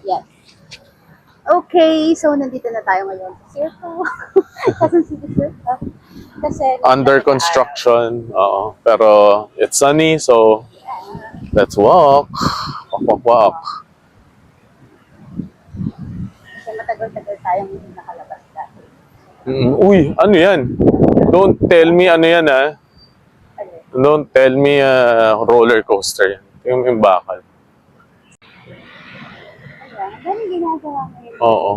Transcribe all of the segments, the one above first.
Yan. Okay, so nandito na tayo ngayon sa Circo. Kasi Circo. Kasi Under construction. Oo. Pero it's sunny, so let's walk. Walk. Kasi matagal-tagal tayong hindi nakalabas dati. Uy, ano yan? Don't tell me ano yan, ha? Ano? Don't tell me roller coaster yan. Yung bakal. Ayan, ano yung ginagawa ngayon? Oo.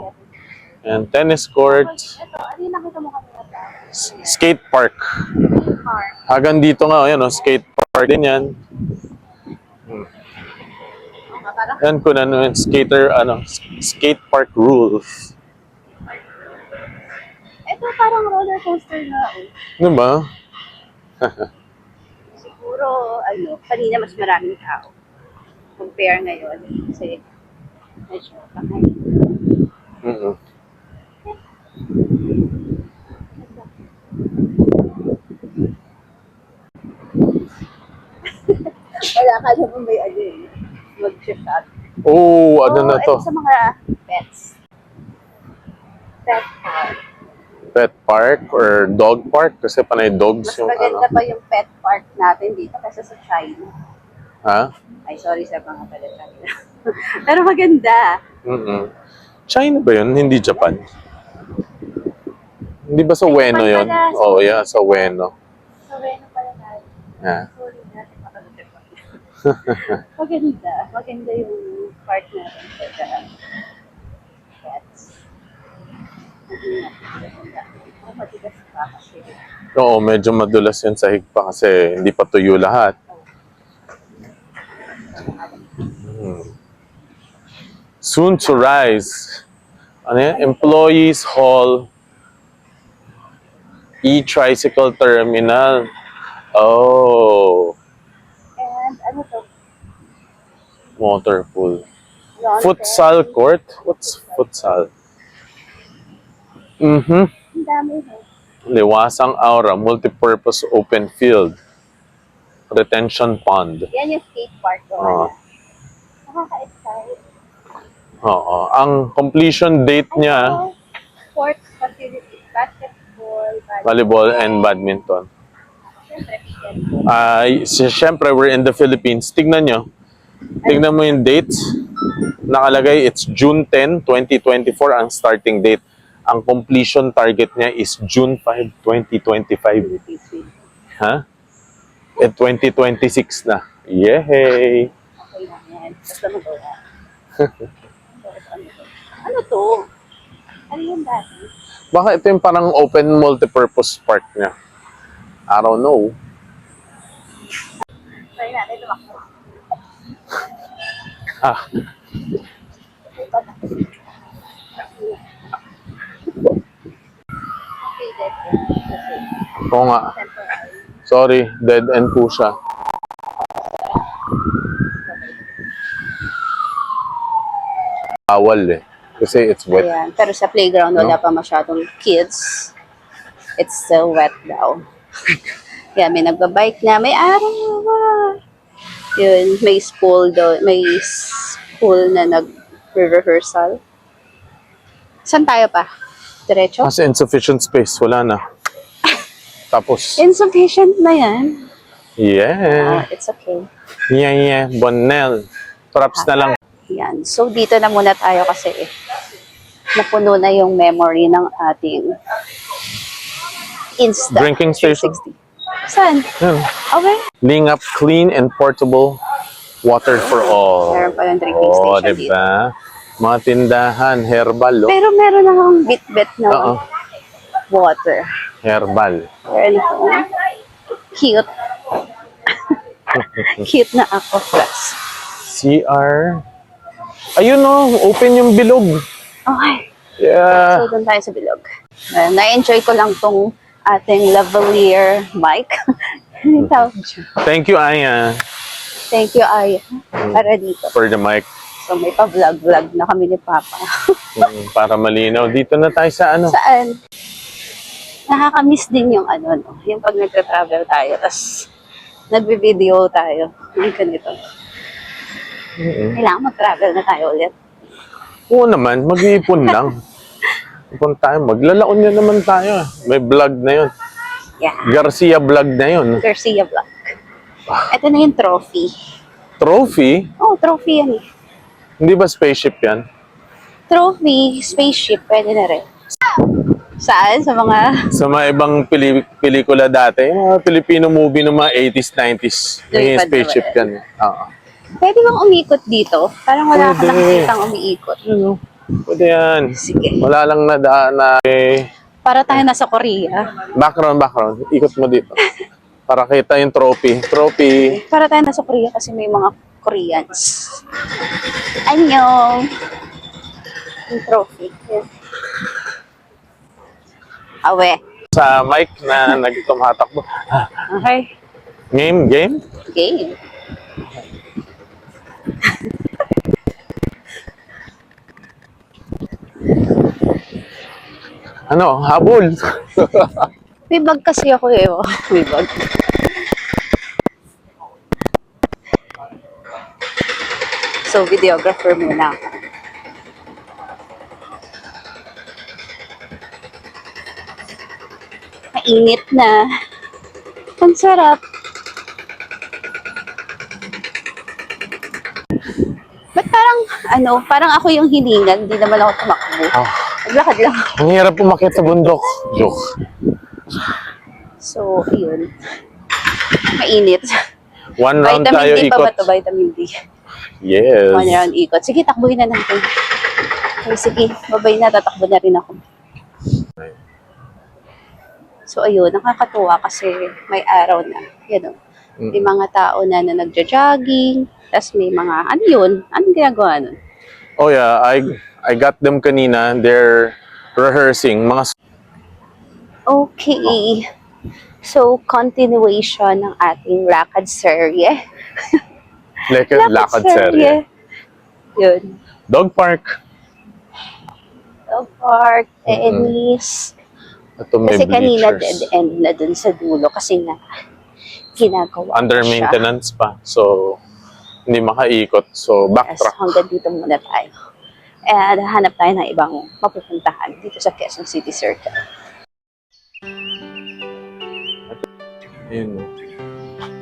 And tennis court. Ito, ano yung nakita mo kanina ba? Skate park. Park. Hagan dito nga, yan, skate park din yan. Parang Yan kung ano yung skate park rules. ito parang roller coaster na. Ano ba? Siguro, kanina mas maraming tao. Compare ngayon. Kasi, medyo pakay. Wala ka naman may mag-shot. Oh, ano na to? Ito sa mga pets. Pet park. Pet park or dog park? Kasi panay dogs Mas yung maganda pa yung pet park natin dito kasi sa China. Ha? Ay, sorry sa mga pala China. Pero maganda. China ba yun? Hindi Japan? Hindi ba sa Ueno yun? pala, sa Oh, yeah, sa Ueno. So, ano pala tayo? Yeah. Sorry natin makalimutan. Maganda. Maganda yung park natin sa pets. Matigas pa kasi. Oo, medyo madulas yung sahig pa kasi hindi pa tuyo lahat. Soon to rise. Ano yan? Employees Hall. E-Tricycle Terminal. Oh. And ano to? Motor pool. Lawn Futsal court? What's futsal? Ang dami eh. Liwasang aura, multipurpose open field. Retention pond. Yan yung skate park ko. Oo. Nakaka-excite. Oo. Ang completion date niya, Sports facilities, basketball, volleyball and badminton. Siyempre, Siyempre, we're in the Philippines. Tignan nyo. Tignan mo yung dates. Nakalagay, it's June 10, 2024 ang starting date. Ang completion target niya is June 5, 2025. Ha? At 2026 na. Yay! okay lang yan. Basta magawa. Ano to? Ano yung dati? Baka ito yung parang open multipurpose park niya. I don't know. Try natin tumakbo. Ah, Okay, that's it. Kasi, oo nga. temporary. Sorry, dead end po siya. Bawal eh. Kasi it's wet. Ayan. Pero sa playground, wala pa masyadong kids. It's still wet daw. Kaya may nagbabike na, may araw. Yun, may school daw, may school na nag-rehearsal. Saan tayo pa? Diretso? Kasi insufficient space. Wala na. Tapos, Insufficient na yan. yeah. It's okay. Yeah. Bonel. Props na lang. Yan. So, dito na muna tayo kasi napuno na yung memory ng ating Insta. Drinking station. 360. Saan? Yan. Okay. Lingap clean and portable water for all. Meron pa yung drinking Oh, station dito. diba? Mga tindahan, herbal. Oh. Pero meron akong bit-bit na Oo. water. Herbal. Meron akong cute. Cute na ako plus. CR. Ayun no, open yung bilog. Okay. Yeah. So, doon tayo sa bilog. Na-enjoy ko lang tong ating lavalier mic. Anong tawag dyan? Thank you, Aya, Thank you, Aya. Para dito. for the mic. So, may pa-vlog-vlog na kami ni Papa. Para malinaw. Dito na tayo sa ano. Saan? Nakakamiss din yung yung pag nagtra-travel tayo, tas nagbe-video tayo. Yung ganito. Kailangan mag-travel na tayo ulit. Oo naman, mag-iipon lang. Ipon tayo, maglalaon na naman tayo. May vlog na yun. Yeah. Garcia vlog na yun. Garcia Vlog. Ito na yung trophy. Trophy? Oh, trophy yan eh. Hindi ba spaceship yan? Trophy, spaceship, pwede na rin. Saan? Sa mga... Sa mga ibang pelikula dati, yung mga Filipino movie ng mga 80s, 90s. May Lumipad spaceship naman. yan. Oo. Pwede bang umikot dito? Parang wala akong Pwede. nakikitang umiikot. Ano? Pwede yan. Sige. Wala lang na daan na Para tayo nasa Korea. background. Ikot mo dito. Para kita yung trophy. Trophy. Para tayo nasa Korea kasi may mga Koreans. Annyeong! Yung trophy. Yan. Awe. Sa mic na nagtumatakbo. Okay. Game? Game. Ano? Habol. May bag kasi ako eh. Oh. May bag. So, videographer muna ako. Mainit na. Ang sarap. Ba't parang ako yung hilingan, hindi naman ako tumakbo. Oh, Naglakad lang. ang hirap umakyat sa bundok. Joke. So, yun. Mainit. One round Vitamin tayo D pa ba ikot. ito? Vitamin D. Yes. One round ikot. Sige, takbuhin na natin. Okay, sige, babay na. Tatakbo na rin ako. So, ayun. Nakakatuwa kasi may araw na. Yan o. May mga tao na nagja-jogging. Tapos may mga, ano yun? Anong ginagawa nun? Oh yeah, I got them kanina. They're rehearsing. Mga Okay. So, continuation ng ating lakad serye. lakad serye. Yun. Dog park. Dog park, tennis. Ito may Kasi kanina dead bleachers. end na dun sa dulo kasi nga ginagawa Under siya. maintenance pa. So, hindi makaikot. So, Yes, backtrack. hanggang dito muna tayo. And hanap tayo ng ibang mapupuntahan dito sa Quezon City Circle. Ayun.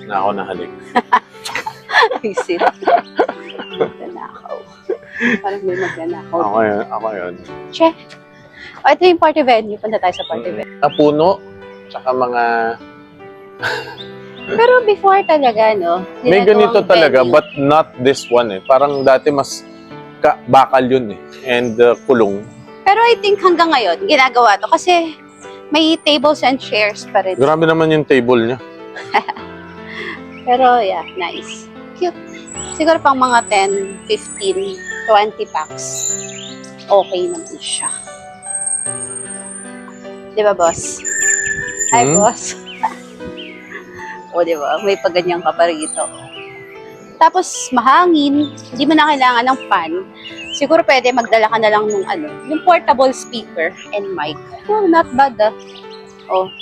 Na ako nahalik. Visit. Magnanakaw. Parang may magnanakaw. Ako yun. Che. O, ito yung party venue. Punta tayo sa party venue. Puno. Tsaka mga... Pero before talaga, no? May ganito ginagawang talaga, venue. but not this one eh. Parang dati mas bakal yun eh. And kulong. Pero I think hanggang ngayon, ginagawa to. Kasi may tables and chairs pa rin. Grabe naman yung table niya. Pero yeah, nice. Cute. Siguro pang mga 10, 15, 20 packs. Okay naman siya. Di ba, boss? Hi, boss. O, di ba? May paganyan ka pa rito. Tapos, mahangin. Hindi mo na kailangan ng fan. Siguro pwede magdala ka na lang ng yung portable speaker and mic. Oh, not bad Oh.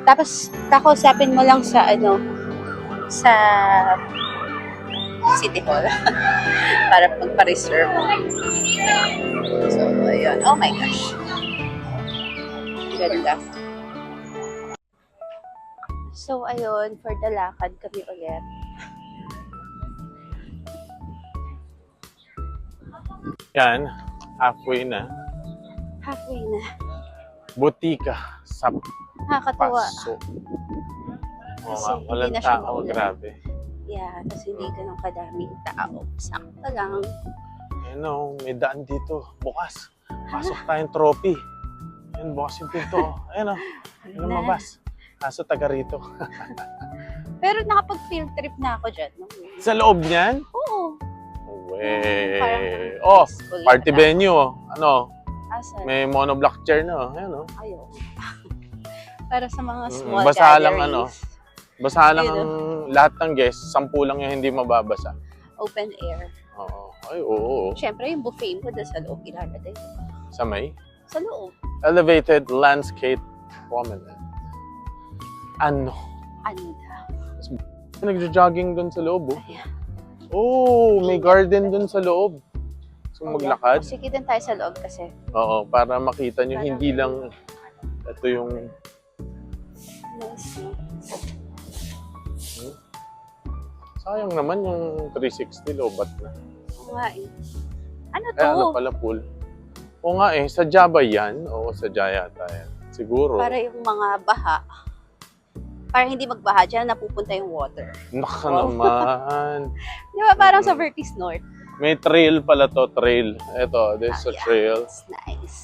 Tapos, kakausapin mo lang sa sa City Hall para magpa-reserve. So, ayun. Oh my gosh. Ganda. So, ayun, for the lakad kami ulit. Yan. Halfway na. Halfway na. Butika sa Nakakatuwa. paso. Oo Kasi nga, hindi walang na siya tao. maulan. Grabe. Yeah, tapos hindi ganun kadaming tao. Sakto lang. Ano, may daan dito. Bukas. Pasok tayong trophy. Yan, bukas yung pinto. Ayan o. Lumabas. Kaso taga rito. Pero nakapag-field trip na ako dyan. Sa loob niyan? Oo. Uwe. Oh, peaceful party na. venue. Ano, Asan? may monoblock chair na. Ayan o. Ayaw. Para sa mga small basa gatherings. lang Basa lang Ayun, ang lahat ng guests. 10 lang yung hindi mababasa. Open air. Oo. Ay, oo. Siyempre, yung buffet mo doon sa loob ilalagay. Sa may Sa loob. elevated landscape promenade. Ano? Ano daw? Nagjo-jogging dun sa loob, oh. Ayan. Oh, may garden dun sa loob. Gusto maglakad? Sige din tayo sa loob kasi. Oo, para makita nyo, Parang- hindi lang ito yung... Yes, no? Sayang naman yung 360 lobat na. Oo nga eh. Ano to? Eh, ano pala pool? Oo nga eh, sa Java yan. Oo, sa Jaya yan. Siguro. Para yung mga baha. Para hindi magbaha, dyan napupunta yung water. Naka Wow. naman. Di ba parang sa Vertis North? May trail pala to, trail. Ito, this is a Yeah. trail. It's nice.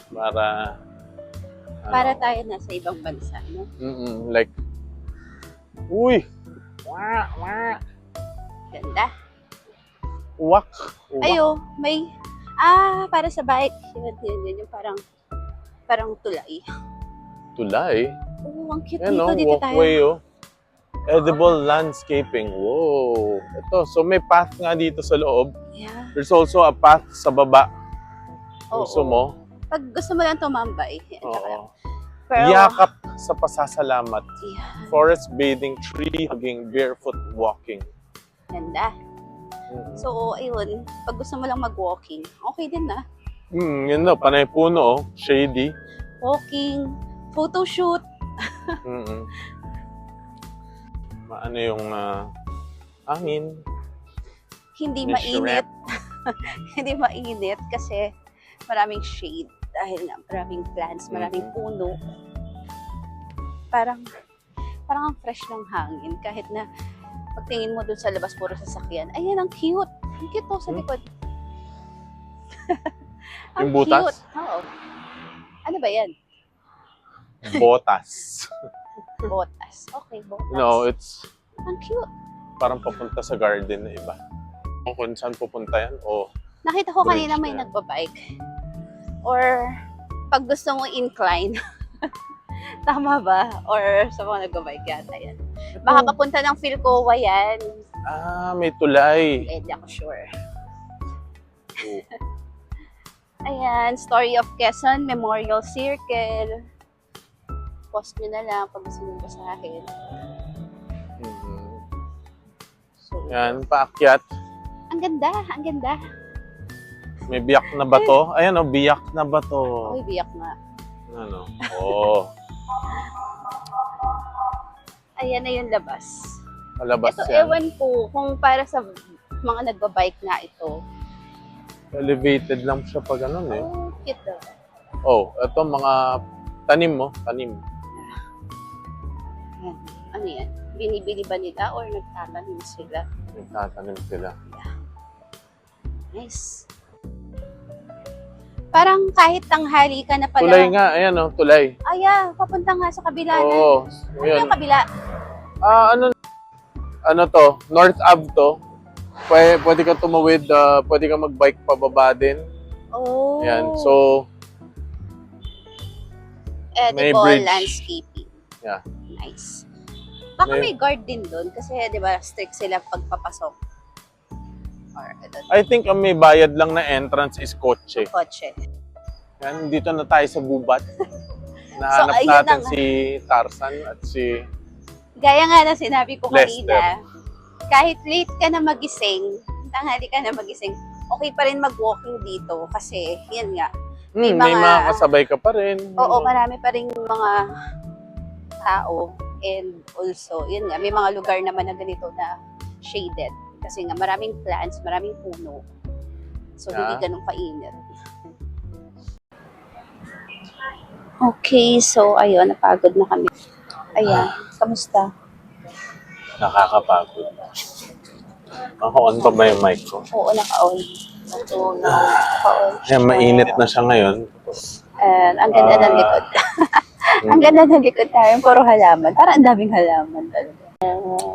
Para... Para tayo nasa ibang bansa, no? like... Uy! Wah! Wah! Ganda. Uwak! Uwak. Ayo, may... para sa bike. Yun, yung parang tulay. Tulay. Oo, ang cute Yan o, dito tayo. walkway o. Edible landscaping. Wow! Ito, so may path nga dito sa loob. Yeah. There's also a path sa baba. Oo. Gusto mo? Pag gusto mo lang tumambay. Yan, tsaka lang. Oo. Pero, Yakap sa pasasalamat. yeah, Forest bathing, tree hugging, barefoot walking. ganda. Mm. So, ayun, pag gusto mo lang mag-walking, okay din na. Yun na, panay puno oh. Shady. Walking, photoshoot. Mm-mm. Maano yung hangin. Hindi May mainit. Hindi mainit kasi maraming shade. Dahil nga maraming plants, maraming puno. Parang ang fresh ng hangin. Kahit na pagtingin mo dun sa labas, puro sasakyan. Ayan, ang cute. Ang cute to sa likod. Ang Yung butas? cute. Oo. Ano ba yan? Botas. Botas. Okay, botas. No, it's Ang cute. parang papunta sa garden na iba. Kung saan pupunta yan, o Nakita ko Bridge kanina may na yan. nagbabike. Or pag gusto mo incline. Tama ba? Or sa mga nagbabike yata yan. Baka papunta ng Philcoa yan. may tulay. Hindi ako sure. Oh. Ayan, Story of Quezon Memorial Circle. Post nyo na lang pag gusto nyo basahin. Mhm. So, Yan, paakyat. ang ganda, ang ganda. May biyak na bato. Ayan o, biyak na bato. Ako'y biyak na. Ano? Oh, Ayan na yung labas. malabas Ito, yan. ewan ko kung para sa mga nagbabike nga ito. Elevated lang siya pag ganun eh. Oh, cute daw. Oh, ito mga tanim mo. Tanim. Ayan. Ano yan? Binibili ba nila or nagtatanim sila? Nagtatanim sila. Nice. Parang kahit tanghali ka na pala. Tulay nga, ayan o, tulay. Papunta nga sa kabila na. Oo, Ano ayan. yung kabila? Ano to? North Ave to. Pwede ka tumawid, pwede ka mag-bike pababa din. Oh. Ayan, so, may Edible bridge. landscaping. Yeah. Nice. Baka May- may guard din doon kasi 'di ba strict sila pagpapasok. Or I think ang may bayad lang na entrance is kotse. kotse. Yan, dito na tayo sa gubat. Nahanap ayun natin na nga. si Tarzan at si Gaya nga na sinabi ko Lester. kanina, kahit late ka na magising, tanghali ka na magising, okay pa rin mag-walking dito kasi yan nga. may mga- mga kasabay ka pa rin. Oo, marami pa rin mga tao and also, yun nga, may mga lugar naman na ganito na shaded. Kasi nga maraming plants, maraming puno. So, hindi Yeah. ganun kainit. Okay, so ayun, napagod na kami. Ayan, kamusta? Nakakapagod. Naka-on pa ba yung mic ko? Oo, naka-on. Naka-on. Yan, mainit na siya ngayon. And ang ganda ng likod. Ang ganda ng likod tayo, puro halaman. Parang ang daming halaman talaga.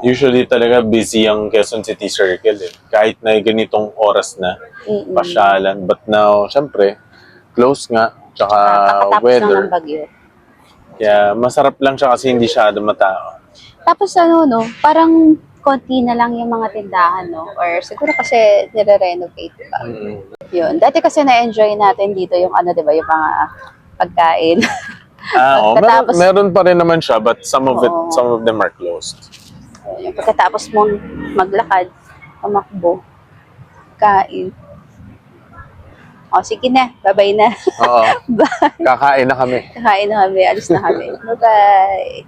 Usually talaga busy ang Quezon City Circle eh. Kahit na ganitong oras na Mm-mm. pasyalan. But now, syempre, close nga. Tsaka Kakatapos lang weather. ng bagyo. Kaya masarap lang siya kasi hindi siya matao. Tapos ano, no, parang konti na lang yung mga tindahan, no? Or siguro kasi nire-renovate, diba? Yun. Dati kasi na-enjoy natin dito yung ano, diba, yung mga pagkain. Pagkatapos- Meron pa rin naman siya, but some of Oo. them are closed. Yung pagkatapos mong maglakad, tumakbo, kain. O, sige na. Bye-bye na. Oo. Bye. Kakain na kami. Kakain na kami. Alis na kami. Bye-bye.